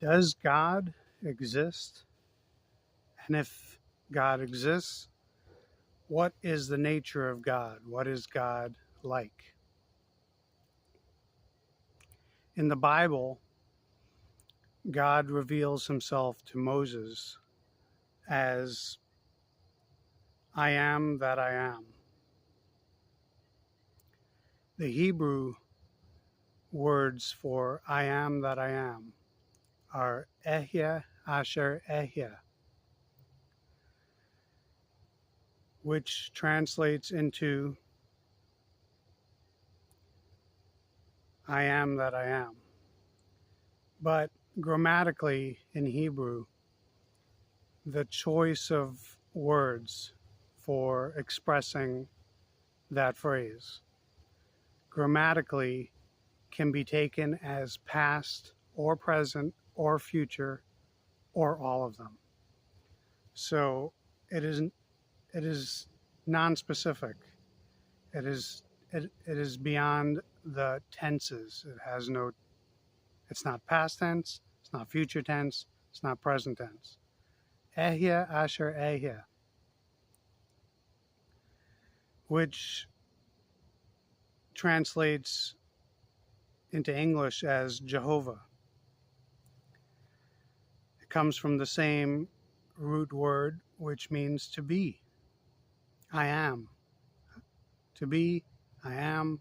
Does God exist? And if God exists, what is the nature of God? What is God like? In the Bible, God reveals himself to Moses as I am that I am. The Hebrew words for I am that I am are Ehyeh Asher Ehyeh, which translates into I am that I am. But grammatically in Hebrew, the choice of words for expressing that phrase grammatically can be taken as past or present or future or all of them. So it is non-specific. It is beyond the tenses. It's not past tense, it's not future tense, it's not present tense. Ehyeh Asher Ehyeh, which translates into English as Jehovah. It comes from the same root word, which means to be. I am. To be, I am,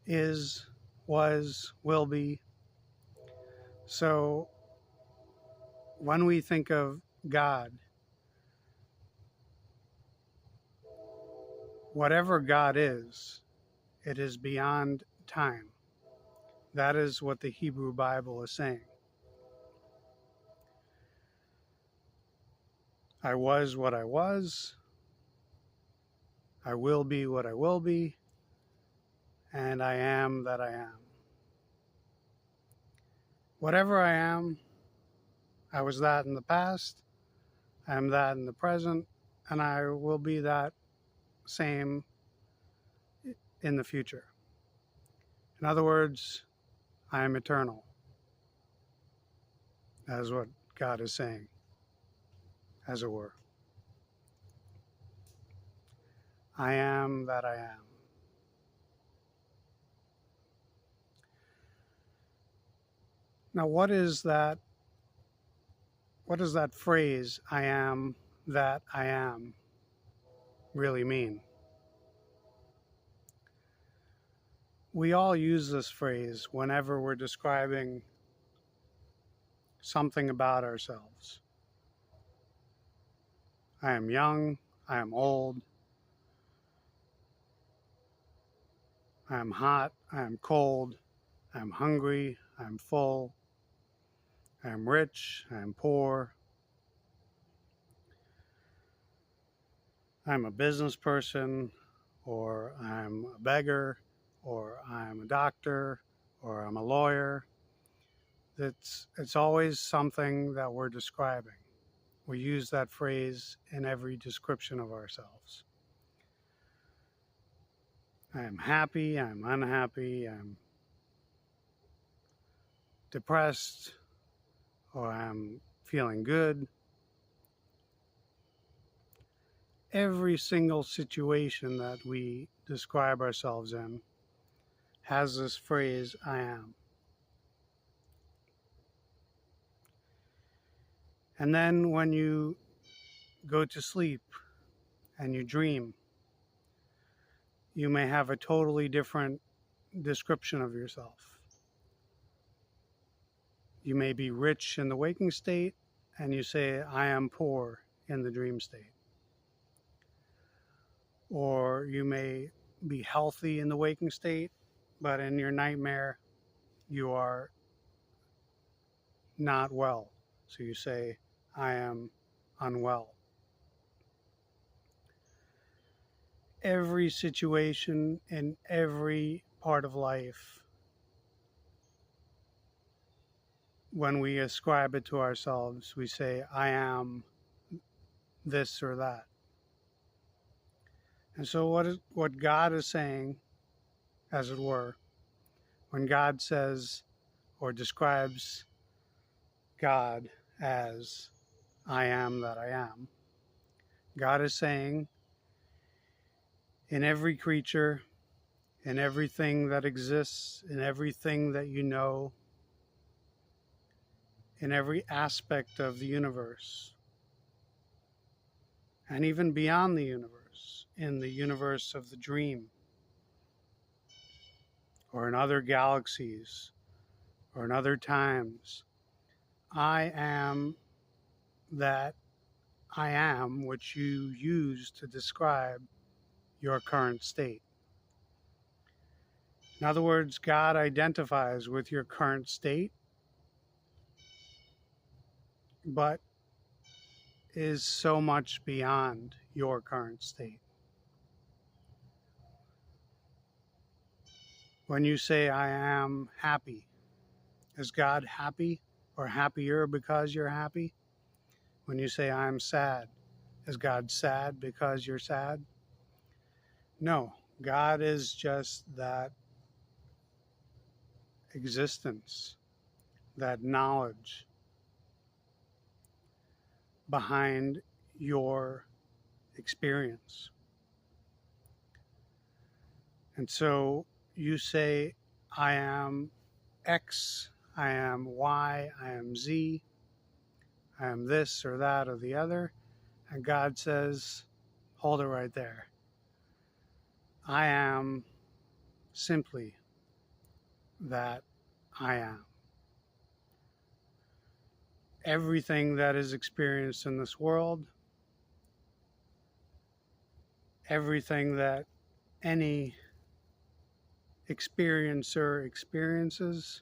is, was, will be. So when we think of God, whatever God is, it is beyond time. That is what the Hebrew Bible is saying. I was what I was. I will be what I will be. And I am that I am. Whatever I am, I was that in the past. I am that in the present. And I will be that same in the future. In other words, I am eternal. That is what God is saying, as it were. I am that I am. Now, what does that phrase, I am that I am, really mean? We all use this phrase whenever we're describing something about ourselves. I am young, I am old, I am hot, I am cold, I am hungry, I am full, I am rich, I am poor, I'm a business person, or I'm a beggar, or I'm a doctor, or I'm a lawyer. It's always something that we're describing. We use that phrase in every description of ourselves. I am happy, I'm unhappy, I'm depressed, or I'm feeling good. Every single situation that we describe ourselves in has this phrase, I am. And then when you go to sleep and you dream, you may have a totally different description of yourself. You may be rich in the waking state, and you say, I am poor in the dream state. Or you may be healthy in the waking state, but in your nightmare, you are not well. So you say, I am unwell. Every situation in every part of life, when we ascribe it to ourselves, we say, I am this or that. And so what God is saying, as it were, when God says or describes God as I am that I am. God is saying, in every creature, in everything that exists, in everything that you know, in every aspect of the universe, and even beyond the universe, in the universe of the dream, or in other galaxies, or in other times, I am that I am, which you use to describe your current state. In other words, God identifies with your current state, but is so much beyond your current state. When you say, I am happy, is God happy or happier because you're happy? When you say, I'm sad, is God sad because you're sad? No, God is just that existence, that knowledge behind your experience. And so you say, I am X, I am Y, I am Z, I am this or that or the other. And God says, hold it right there. I am simply that I am. Everything that is experienced in this world, everything that any experiencer experiences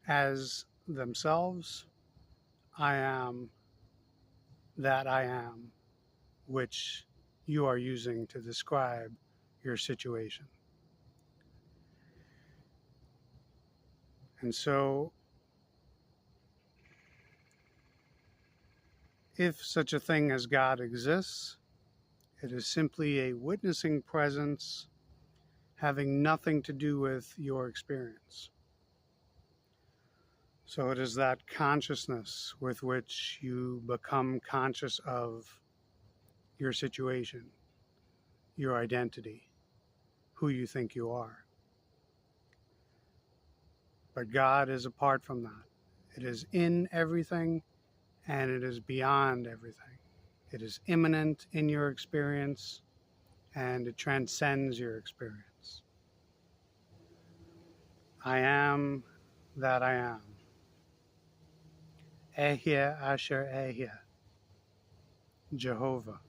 as themselves, I am that I am, which you are using to describe your situation. And so, if such a thing as God exists, it is simply a witnessing presence having nothing to do with your experience. So it is that consciousness with which you become conscious of your situation, your identity, who you think you are. But God is apart from that. It is in everything and it is beyond everything. It is immanent in your experience and it transcends your experience. I am that I am. Aהיה asher aהיה. Jehovah.